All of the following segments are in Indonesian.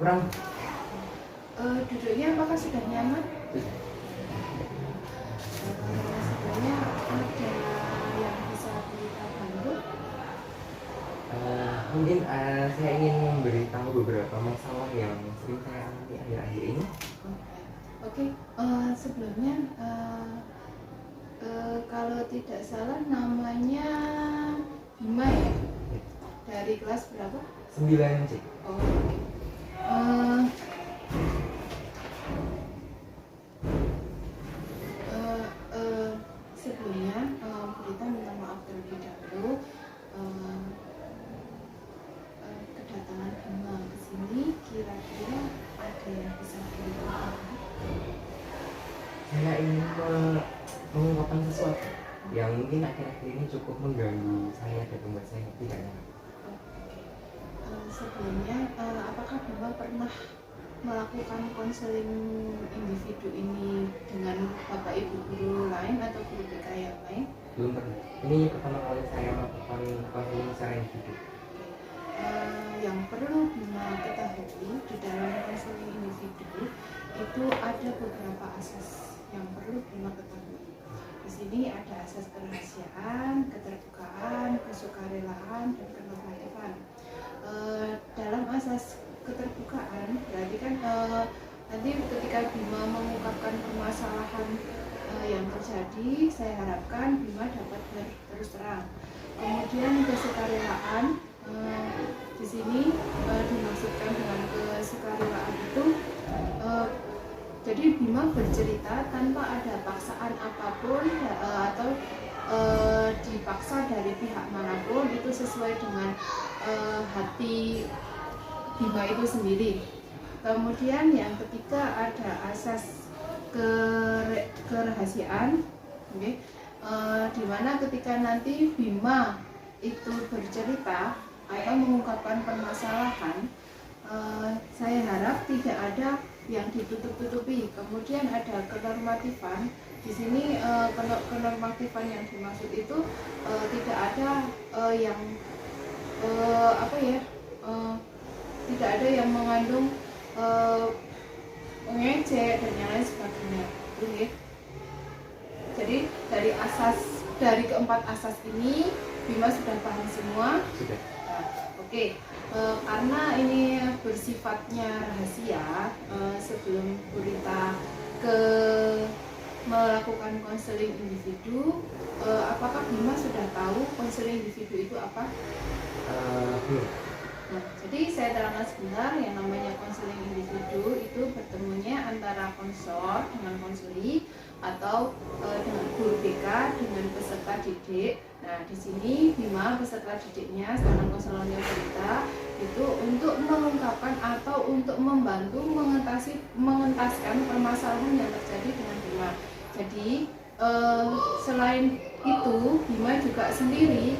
kurang. Duduknya apakah sudah nyaman? Sebenarnya ada yang bisa kita bantu? Mungkin saya ingin memberitahu beberapa masalah yang sering saya alami akhir-akhir ini. Oke. Sebelumnya kalau tidak salah namanya Bima ya? Dari kelas berapa? 9C. Oh, oke. Sebelumnya Berita minta maaf terlebih dahulu kedatangan Bima ke sini. Kira-kira ada yang bisa dilakukan? Saya ingin mengungkapkan sesuatu yang mungkin akhir-akhir ini cukup mengganggu saya dan membuat saya tidak nyaman. Sebelumnya, apakah Bima pernah melakukan konseling individu ini dengan Bapak Ibu guru lain atau guru BK yang lain? Belum pernah. Ini pertama kali saya melakukan konseling secara individu. Yang perlu Bima ketahui di dalam konseling individu itu ada beberapa asas yang perlu Bima ketahui. Di sini ada asas kerahasiaan, keterbukaan, kesukarelaan, dan kenormatifan. Dalam asas keterbukaan berarti kan nanti ketika Bima mengungkapkan permasalahan yang terjadi, saya harapkan Bima dapat terus terang. Kemudian kesukarelaan, di sini dimaksudkan dengan kesukarelaan itu jadi Bima bercerita tanpa ada paksaan apapun atau dipaksa dari pihak manapun, itu sesuai dengan hati Bima itu sendiri. Kemudian yang ketiga ada asas kerahasiaan, okay. Di mana ketika nanti Bima itu bercerita atau mengungkapkan permasalahan, saya harap tidak ada yang ditutup-tutupi. Kemudian ada kenormatifan. Di sini kenormatifan yang dimaksud itu tidak ada yang tidak ada yang mengandung mengejek dan yang lain sebagainya. Okay. Jadi dari keempat asas ini Bima sudah paham semua. Sudah. Oke. Karena ini bersifatnya rahasia, sebelum Burita melakukan konseling individu, apakah Bima sudah tahu konseling individu itu apa? Belum. Nah, jadi saya terangkan sebentar, yang namanya konseling individu itu bertemunya antara konsor dengan konseli atau dengan guru BK dengan peserta didik. Nah, di sini Bima peserta didiknya sedangkan konselornya Burita itu untuk mengungkapkan atau untuk membantu mengentaskan permasalahan yang terjadi dengan Bima. Jadi selain itu Bima juga sendiri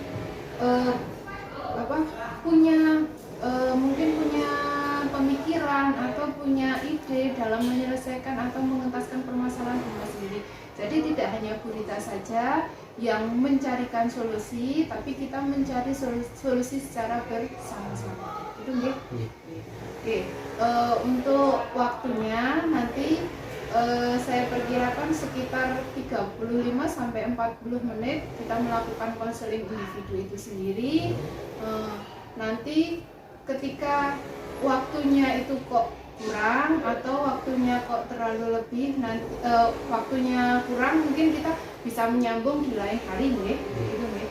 mungkin punya pemikiran atau punya ide dalam menyelesaikan atau mengentaskan permasalahan Bima sendiri. Jadi tidak hanya Burita saja yang mencarikan solusi, tapi kita mencari solusi secara bersama-sama. Itu nggih? Oke. Untuk waktunya nanti saya perkirakan sekitar 35 sampai 40 menit kita melakukan konseling individu itu sendiri. Nanti ketika waktunya itu kok kurang atau waktunya kok terlalu lebih, nanti waktunya kurang, mungkin kita bisa menyambung di lain hari nggih. Gitu nggih.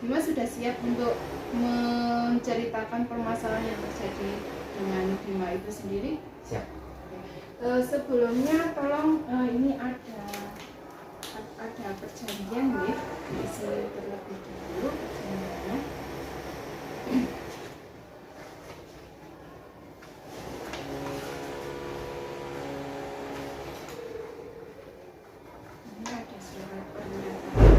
Bima sudah siap untuk menceritakan permasalahan yang terjadi dengan Bima itu sendiri? Siap. Sebelumnya tolong ini ada perjanjian nggih, isi terlebih dahulu perjanjiannya. Ini ada surat pernyataan.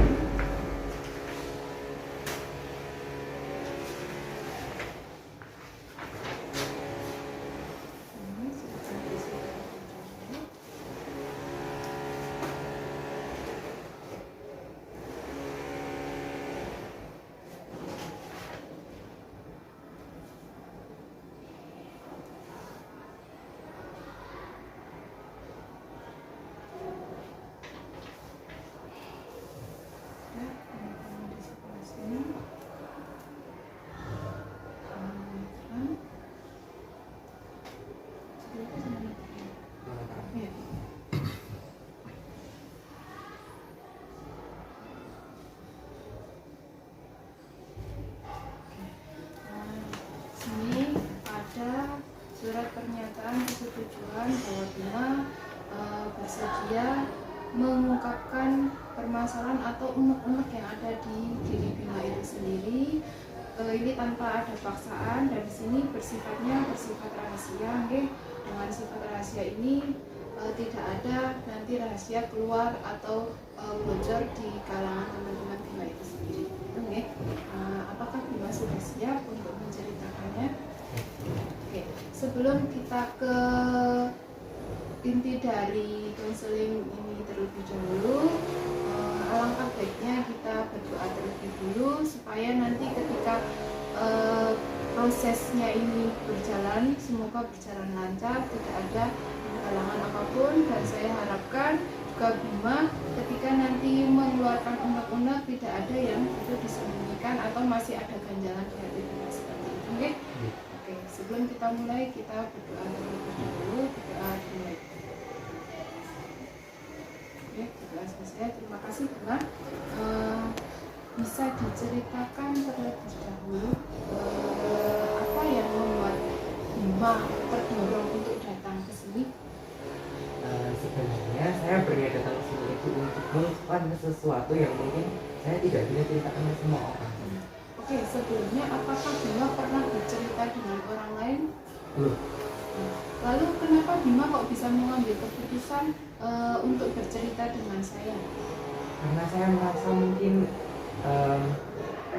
tujuan bahwa Bima bersedia mengungkapkan permasalahan atau unek-unek yang ada di diri Bima itu sendiri. Ini tanpa ada paksaan, dan di sini bersifat rahasia. Okay? Dengan sifat rahasia ini tidak ada nanti rahasia keluar atau bocor di kalangan teman-teman Bima itu sendiri. Okay? Apakah Bima sudah siap untuk menceritakannya? Okay. Sebelum kita ke inti dari konseling ini terlebih dahulu, alangkah baiknya kita berdoa terlebih dulu supaya nanti ketika prosesnya ini berjalan, semoga berjalan lancar, tidak ada halangan apapun. Dan saya harapkan juga Bima ketika nanti mengeluarkan unek-unek tidak ada yang itu disembunyikan atau masih ada ganjalan di hati Bima seperti itu. Okay? Oke, sebelum kita mulai kita berdoa terlebih dahulu. Berdoa dimulai. Oke, berdoa selesai. Terima kasih Bima. Bisa diceritakan terlebih dahulu apa yang membuat Bima terdorong untuk datang ke sini? Sebenarnya saya berniat datang ke sini itu untuk mengungkapkan sesuatu yang mungkin saya tidak bisa ceritakan ke semua orang. Oke, sebelumnya apakah Bima pernah bercerita dengan orang lain? Belum. Lalu kenapa Bima kok bisa mengambil keputusan untuk bercerita dengan saya? Karena saya merasa mungkin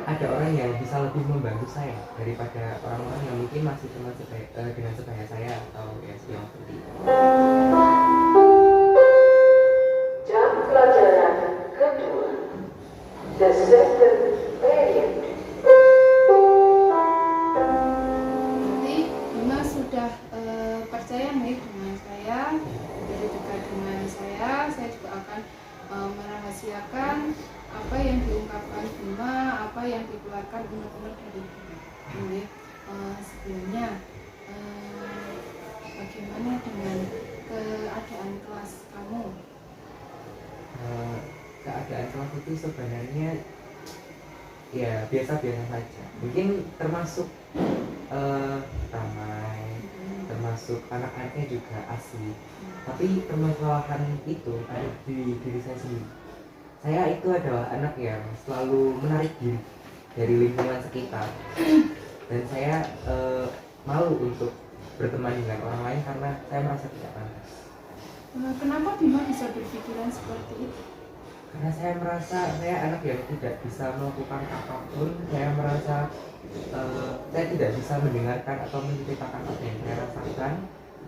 ada orang yang bisa lebih membantu saya daripada orang-orang yang mungkin masih dengan sebaya saya atau ya seperti itu. Jam pelajaran kedua, the second period. Jadi Bima sudah percaya nih dengan saya, jadi dekat dengan saya juga akan merahasiakan apa yang diungkapkan Bima, apa yang dikeluarkan unek-unek dari Bima. Jadi sebelumnya bagaimana dengan keadaan kelas kamu? Keadaan kelas itu sebenarnya ya biasa-biasa saja. Mungkin termasuk ramai, termasuk anak-anaknya juga asik. Tapi permasalahan itu ada di diri saya sendiri. Saya itu adalah anak yang selalu menarik diri dari lingkungan sekitar, dan saya malu untuk berteman dengan orang lain karena saya merasa tidak pantas. Kenapa Bima bisa berpikiran seperti itu? Karena saya merasa saya anak yang tidak bisa melakukan apapun. Saya merasa saya tidak bisa mendengarkan atau menceritakan apa yang saya rasakan,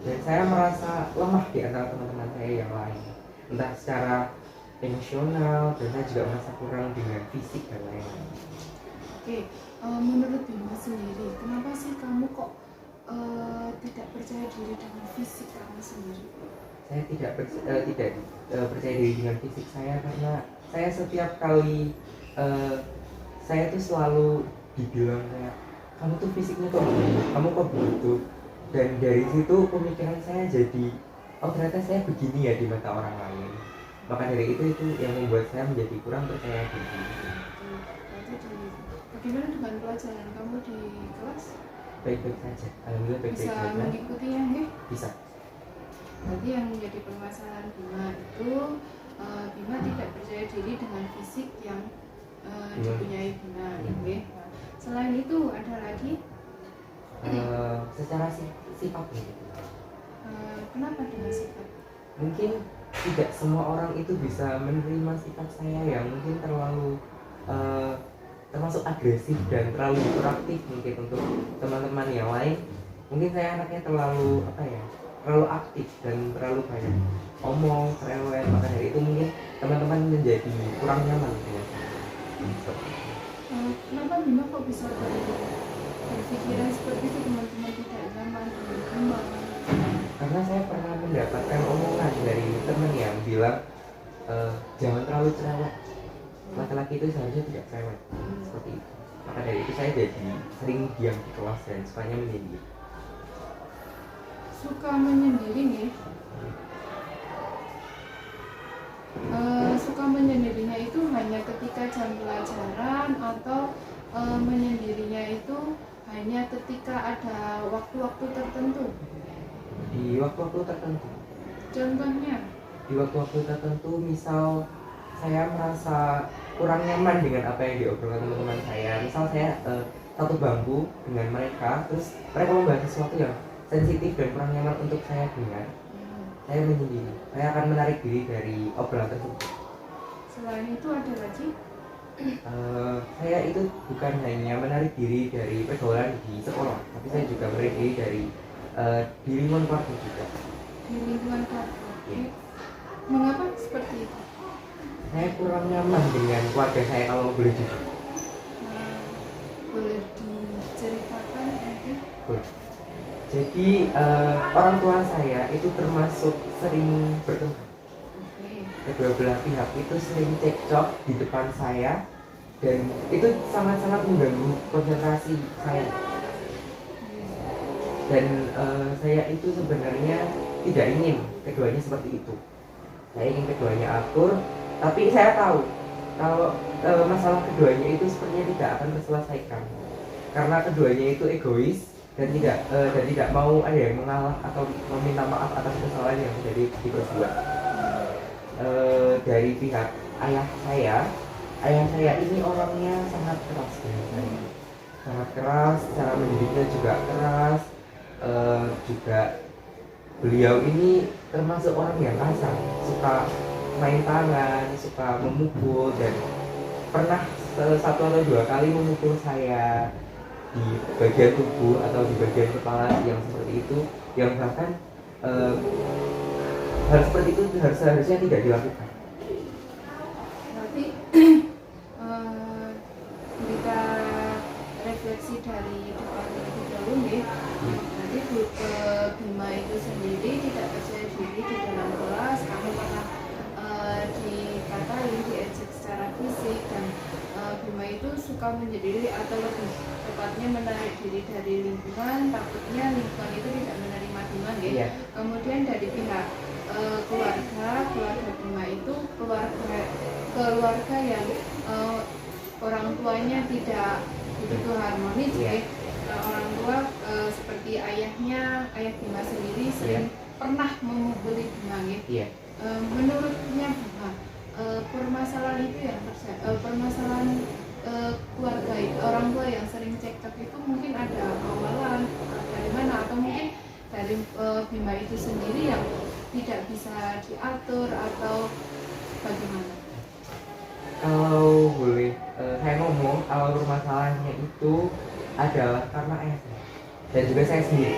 dan saya merasa lemah di antara teman-teman saya yang lain, entah secara emosional, dan saya juga merasa kurang dengan fisik dan lain-lain. Oke, menurut Bima sendiri, kenapa sih kamu kok tidak percaya diri dengan fisik kamu sendiri? Saya tidak percaya diri dengan fisik saya karena saya setiap kali saya tuh selalu dibilang kayak kamu tuh fisiknya kok begini, kamu kok begitu, dan dari situ pemikiran saya jadi oh ternyata saya begini ya di mata orang lain. Maka dari itu yang membuat saya menjadi kurang percaya diri. Bagaimana dengan pelajaran kamu di kelas? Baik-baik saja, alhamdulillah baik-baik Bisa saja. mengikutinya, nggih? Bisa. Berarti yang menjadi permasalahan Bima itu Bima tidak percaya diri dengan fisik yang dipunyai Bima, nggih. Nah, selain itu ada lagi? Secara sifat gitu. Kenapa dengan sifat? Mungkin tidak semua orang itu bisa menerima sifat saya yang mungkin terlalu termasuk agresif dan terlalu hiperaktif. Mungkin untuk teman-teman yang lain mungkin saya anaknya terlalu terlalu aktif dan terlalu banyak omong, cerewet. Maka dari itu mungkin teman-teman menjadi kurang nyaman dengan saya. Kenapa Bima kok bisa berpikiran seperti itu, teman-teman tidak nyaman dengan Bima? Karena saya pernah mendapatkan omongan dari teman yang bilang jangan terlalu cerewet, laki-laki itu seharusnya tidak cerewet, seperti itu. Maka dari itu saya jadi sering diam di kelas dan sukanya menyendiri. Suka menyendiri nih. Suka menyendirinya itu hanya ketika jam pelajaran atau menyendirinya itu hanya ketika ada waktu-waktu tertentu? di waktu-waktu tertentu. Contohnya? Di waktu-waktu tertentu, misal saya merasa kurang nyaman dengan apa yang diobrolkan teman-teman saya. Misal saya satu bangku dengan mereka, terus mereka membahas sesuatu yang sensitif dan kurang nyaman untuk saya dengar. Saya menyendiri. Saya akan menarik diri dari obrolan tersebut. Selain itu ada lagi? Saya itu bukan hanya menarik diri dari pergaulan di sekolah, tapi saya juga menarik diri dari di lingkungan keluarga juga. Di lingkungan keluarga. Mengapa seperti itu? Saya kurang nyaman dengan keluarga saya kalau boleh jujur. Boleh diceritakan mungkin? Boleh. Jadi orang tua saya itu termasuk sering bertengkar. Kedua belah pihak itu sering cekcok di depan saya, dan itu sangat-sangat mengganggu konsentrasi saya. Dan saya itu sebenarnya tidak ingin keduanya seperti itu. Saya ingin keduanya akur, tapi saya tahu kalau masalah keduanya itu sepertinya tidak akan terselesaikan, karena keduanya itu egois dan tidak mau ada yang mengalah atau meminta maaf atas kesalahan yang terjadi diperbuat. Dari pihak ayah saya ini orangnya sangat keras dengan saya, sangat keras, cara mendidiknya juga keras. Juga beliau ini termasuk orang yang kasar, suka main tangan, suka memukul, dan pernah satu atau dua kali memukul saya di bagian tubuh atau di bagian kepala yang seperti itu, yang bahkan hal seperti itu seharusnya tidak dilakukan. Berarti kita refleksi dari depan terlebih dahulu nih. Berarti Bima itu sendiri tidak percaya diri di dalam kelas, kamu pernah dikatain, diejek secara fisik, dan Bima itu suka menyendiri atau lebih tepatnya menarik diri dari lingkungan, takutnya lingkungan itu tidak menerima Bima ya. Iya. Kemudian dari pihak keluarga Bima itu keluarga yang orang tuanya tidak begitu harmonis ya. Orang tua seperti ayah Bima sendiri sering pernah memukuli Bima ya. Menurutnya Bima, permasalahan itu yang permasalahan keluarga orang tua yang sering cekcok itu mungkin ada awalan dari mana, atau mungkin dari Bima itu sendiri yang tidak bisa diatur, atau bagaimana? Kalau boleh saya ngomong, awal permasalahannya itu adalah karena ayah saya dan juga saya sendiri.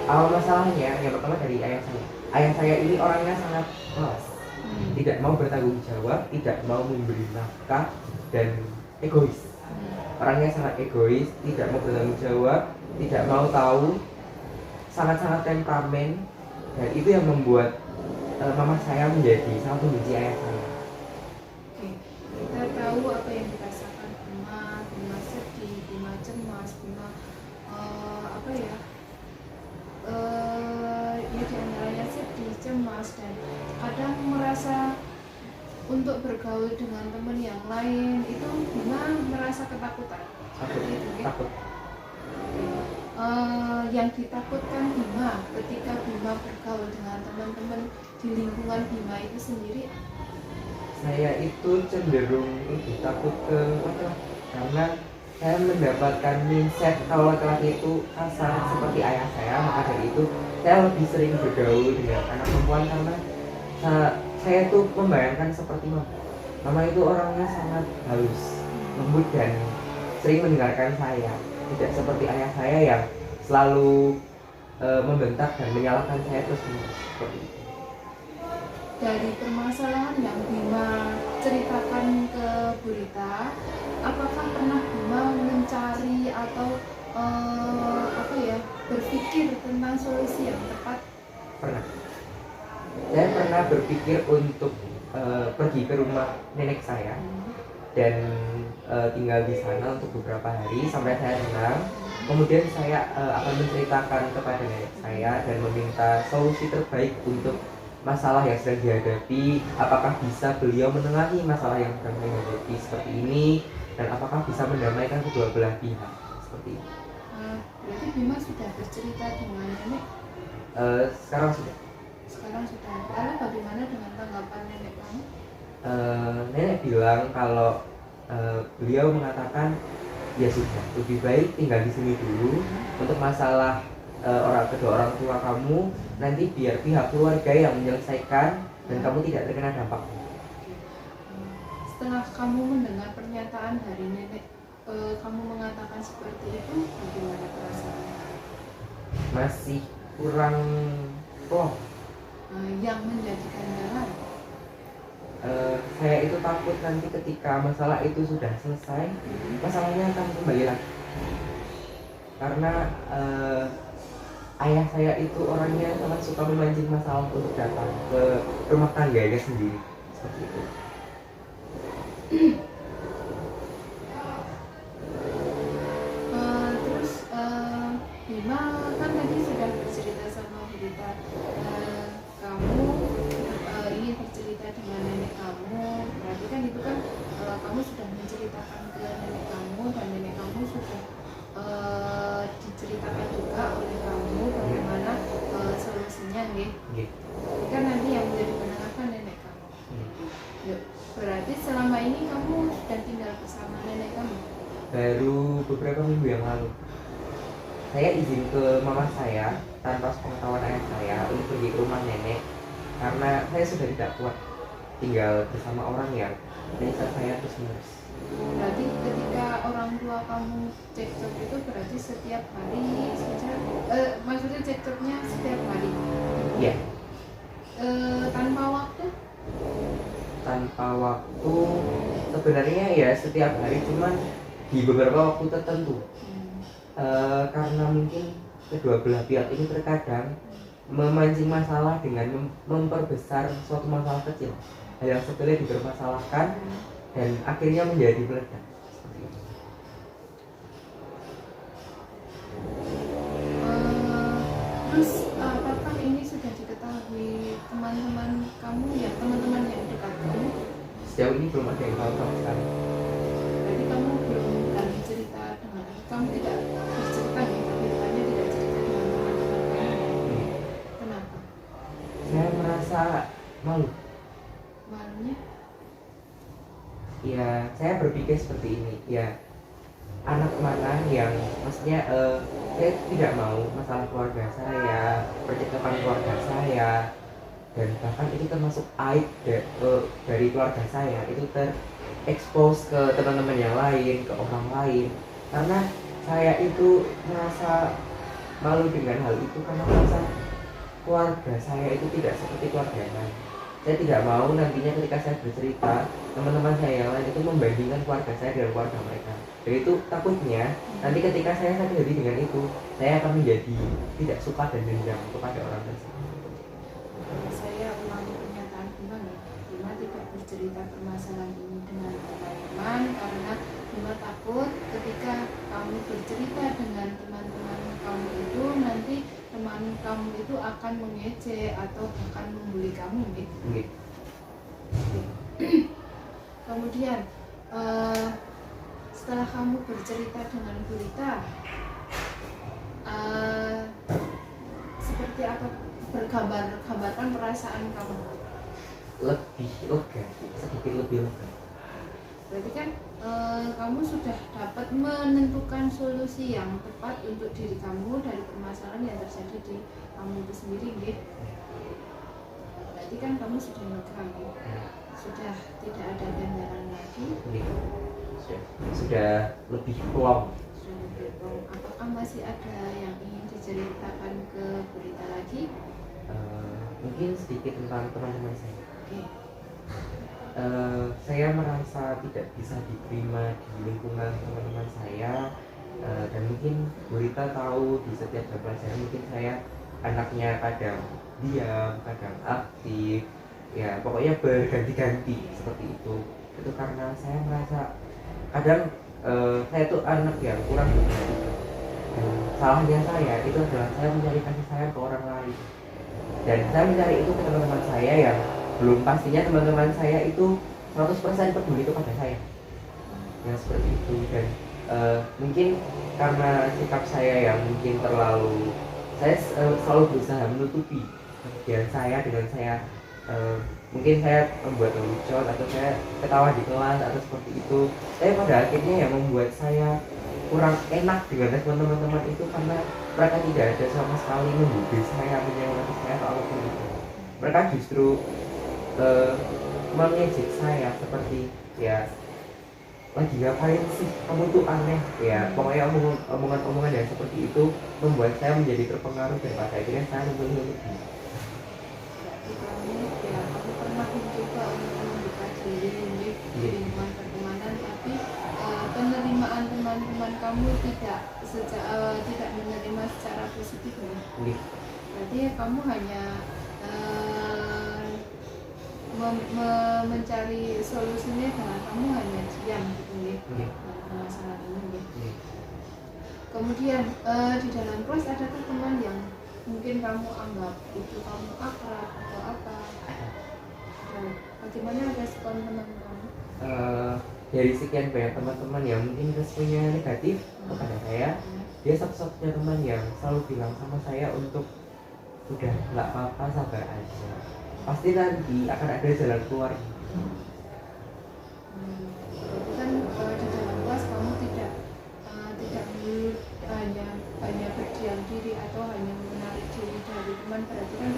Awal masalahnya yang pertama dari ayah saya. Ayah saya ini orangnya sangat malas, tidak mau bertanggung jawab, tidak mau memberi nafkah, dan egois. Orangnya sangat egois, tidak mau bertanggung jawab, tidak mau tahu, sangat-sangat temperamen, dan itu yang membuat mama saya menjadi sangat membenci ayah saya. Oke, kita tahu apa yang dirasakan Bima sedih, Bima cemas, Bima ya diantaranya sedih, cemas, dan kadang merasa untuk bergaul dengan teman yang lain itu Bima merasa ketakutan. Takut. Yang ditakutkan Bima ketika Bima bergaul dengan teman-teman di lingkungan Bima itu sendiri? Saya itu cenderung lebih takut ke laki-laki, karena saya mendapatkan mindset kalau laki-laki itu kasar seperti ayah saya. Maka dari itu saya lebih sering bergaul dengan anak perempuan, karena saya tuh membayangkan seperti mama itu orangnya sangat halus, lembut, dan sering mendengarkan saya, tidak seperti ayah saya yang selalu membentak dan menyalahkan saya terus-menerus seperti itu. Dari permasalahan yang Bima ceritakan ke Bu Rita, apakah pernah Bima mencari atau berpikir tentang solusi yang tepat? Pernah. Saya pernah berpikir untuk pergi ke rumah nenek saya dan tinggal di sana untuk beberapa hari sampai saya tenang. Kemudian saya akan menceritakan kepada nenek saya dan meminta solusi terbaik untuk masalah yang sedang dihadapi. Apakah bisa beliau menengahi masalah yang sedang dihadapi seperti ini, dan apakah bisa mendamaikan kedua belah pihak seperti ini. Berarti Bima sudah bercerita dengan nenek? Sekarang sudah. Sekarang sudah. Lalu bagaimana dengan tanggapan nenek kamu? Nenek bilang kalau beliau mengatakan ya sudah, lebih baik tinggal di sini dulu untuk masalah kedua orang tua kamu, nanti biar pihak keluarga yang menyelesaikan dan kamu tidak terkena dampak. Setelah kamu mendengar pernyataan dari nenek, kamu mengatakan seperti itu, bagaimana perasaan? Masih kurang plong. Yang menjadi ganjalan? Saya itu takut nanti ketika masalah itu sudah selesai, masalahnya akan kembali lagi. Karena ayah saya itu orangnya sangat suka memancing masalah untuk datang ke rumah tangganya sendiri, seperti itu. Terus Bima kan tadi sudah bercerita sama Berita, kamu ingin bercerita dengan nenek kamu, berarti kan itu kan kamu sudah menceritakan ke nenek kamu dan nenek kamu sudah diceritakan juga oleh kamu bagaimana solusinya nih. Kan nanti yang menjadi penengah kan nenek kamu. Yuk, berarti selama ini kamu sudah tinggal bersama nenek kamu? Baru beberapa minggu yang lalu saya izin ke mama saya tanpa sepengetahuan ayah saya untuk pergi ke rumah nenek karena saya sudah tidak kuat tinggal bersama orang yang menyiksa saya terus-menerus. Berarti ketika orang tua kamu cekcok itu berarti setiap hari saja, maksudnya cekcoknya setiap hari? Iya. Tanpa waktu? Tanpa waktu, sebenarnya ya setiap hari, cuman di beberapa waktu tertentu. Karena mungkin kedua belah pihak ini terkadang memancing masalah dengan memperbesar suatu masalah kecil, hal yang sepele dipermasalahkan dan akhirnya menjadi meledak seperti itu. Terus apakah ini sudah diketahui teman-teman kamu ya, teman-teman yang dekat kamu? Sejauh ini belum ada yang tahu sama sekali. Berarti kamu belum berani cerita dengan, kamu tidak bercerita ya, tapi hanya tidak cerita dengan teman-teman kamu. Kenapa? Saya merasa malu. Malunya? Ya, saya berpikir seperti ini. Ya, anak mana yang maksudnya saya tidak mau masalah keluarga saya, percakapan keluarga saya, dan bahkan itu termasuk aib dari keluarga saya itu terekspos ke teman-teman yang lain, ke orang lain, karena saya itu merasa malu dengan hal itu karena merasa keluarga saya itu tidak seperti keluarga yang lain. Saya tidak mau nantinya ketika saya bercerita, teman-teman saya yang lain itu membandingkan keluarga saya dengan keluarga mereka. Dan itu takutnya nanti ketika saya sakit hati dengan itu, saya akan menjadi tidak suka dan dendam kepada orang tersebut. Saya ulangi pernyataan Bima ya. Bima tidak bercerita permasalahan ini dengan teman-teman karena Bima takut ketika kamu bercerita dengan teman-teman kamu itu nanti teman kamu itu akan mengejek atau bahkan membuli kamu gitu. Kemudian setelah kamu bercerita dengan Berita, seperti apa, gambarkan perasaan kamu? Lebih lega, sedikit lebih lega. Berarti kan kamu sudah dapat menentukan solusi yang tepat untuk diri kamu dari permasalahan yang terjadi di kamu itu sendiri, gitu. Berarti kan kamu sudah lega, gitu. Sudah tidak ada ganjalan lagi. Sudah lebih plong. Sudah lebih plong. Apakah masih ada yang ingin diceritakan ke Berita lagi? Mungkin sedikit tentang teman-teman saya. Oke. Saya merasa tidak bisa diterima di lingkungan teman-teman saya, dan mungkin Berita tahu di setiap jam pelajaran mungkin saya anaknya kadang diam, kadang aktif, ya pokoknya berganti-ganti seperti itu. Itu karena saya merasa kadang saya tuh anak yang kurang berganti, dan salahnya saya itu adalah saya mencari kasih sayang ke orang lain, dan saya mencari itu ke teman-teman saya yang belum pastinya teman-teman saya itu 100% peduli kepada saya, yang seperti itu. Dan mungkin karena sikap saya yang mungkin terlalu saya selalu berusaha menutupi kebahagiaan saya dengan saya mungkin saya membuat lelucon atau saya ketawa di kelas atau seperti itu. Tapi pada akhirnya yang membuat saya kurang enak dengan respon teman-teman itu karena mereka tidak ada sama sekali menghibur saya, menyemangati saya atau apapun itu. Mereka justru mengejek saya seperti ya lagi ngapain sih kamu tuh aneh ya, pokoknya omongan-omongan yang seperti itu membuat saya menjadi terpengaruh dan pada akhirnya saya memilih lebih. Berarti kamu pernah mencoba untuk membuka diri di lingkungan pertemanan, tapi penerimaan teman-teman kamu tidak menerima secara positif ya? Berarti kamu hanya mencari solusinya dengan kamu hanya diam gitu ya dalam masalah ini ya. Kemudian di dalam kelas adakah teman yang mungkin kamu anggap itu kamu akrab atau apa? Bagaimana respon teman kamu? Dari sekian banyak teman-teman yang mungkin responnya negatif kepada saya, dia satu-satunya teman yang selalu bilang sama saya untuk udah nggak apa-apa, sabar aja, pasti nanti akan ada jalan keluar. Kan di dalam kelas kamu tidak hanya berdiam diri atau hanya menarik diri dari teman, berarti kan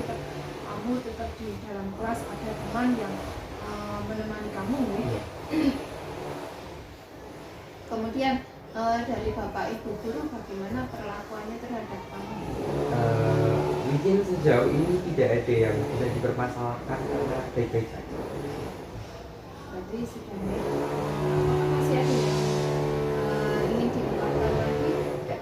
kamu tetap di dalam kelas ada teman yang menemani kamu ya. Kemudian dari bapak ibu guru bagaimana perlakuannya terhadap kamu? Mungkin sejauh ini tidak ada yang bisa dipermasalahkan karena baik-baik saja. Berarti sudah masih ada yang ingin diungkapkan lagi? Ya.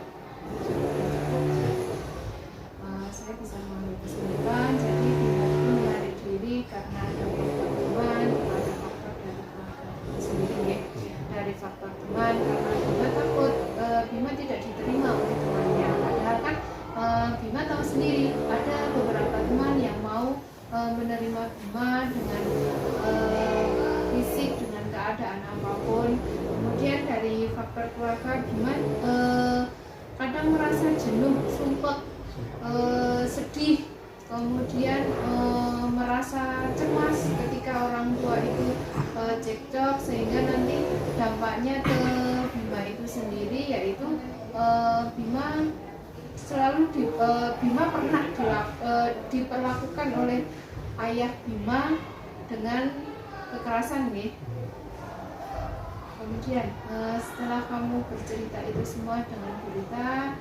Saya bisa mengambil kesimpulan, jadi Bima itu menarik diri karena ada faktor teman, ada faktor dari keluarga sendiri ya. Dari faktor teman karena Bima takut Bima tidak diterima oleh temannya, padahal kan Bima tahu sendiri ada beberapa teman yang mau menerima Bima dengan fisik, dengan keadaan apapun. Kemudian dari faktor keluarga Bima kadang merasa jenuh, sumpah, sedih, kemudian merasa cemas ketika orang tua itu cekcok, sehingga nanti dampaknya ke Bima itu sendiri, yaitu Bima selalu Bima pernah diperlakukan oleh ayah Bima dengan kekerasan nih. Kemudian setelah kamu bercerita itu semua dengan berita,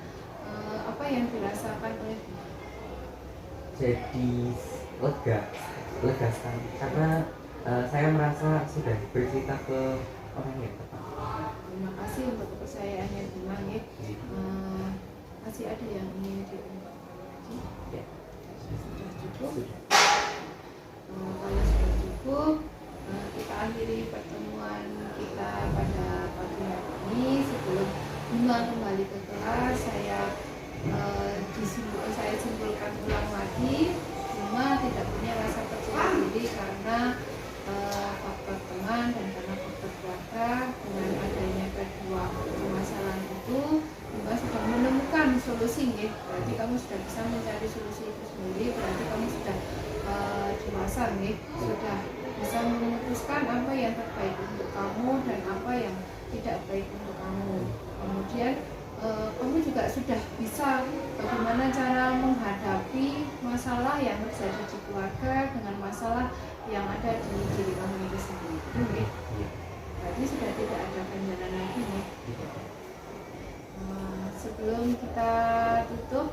apa yang dirasakan oleh Bima? Jadi lega sekali karena saya merasa sudah bercerita ke orang yang tepat. Terima kasih untuk kepercayaannya Bima ya. Masih ada yang ingin diungkapkan lagi? Ya. Sudah cukup? Kalau sudah cukup, kita akhiri pertemuan kita pada pagi hari ini. Sebelum Bima kembali ke kelas, saya simpulkan ulang lagi. Bima tidak punya rasa percaya diri karena faktor teman dan karena faktor keluarga. Dengan adanya kedua permasalahan itu, Bima sudah menemukan solusi ya. Berarti kamu sudah bisa mencari solusi itu sendiri. Berarti kamu sudah dewasa nih, sudah bisa memutuskan apa yang terbaik untuk kamu dan apa yang tidak baik untuk kamu. Kemudian kamu juga sudah bisa bagaimana cara menghadapi masalah yang terjadi di keluarga dengan masalah yang ada di diri kamu itu sendiri. Berarti sudah tidak ada bencana lagi nih. Sebelum kita tutup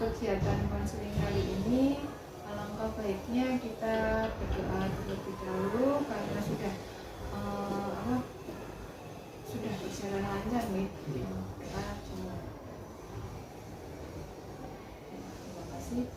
kegiatan konseling kali ini, alangkah baiknya kita berdoa terlebih dahulu karena sudah berjalan lancar nih. Terima kasih.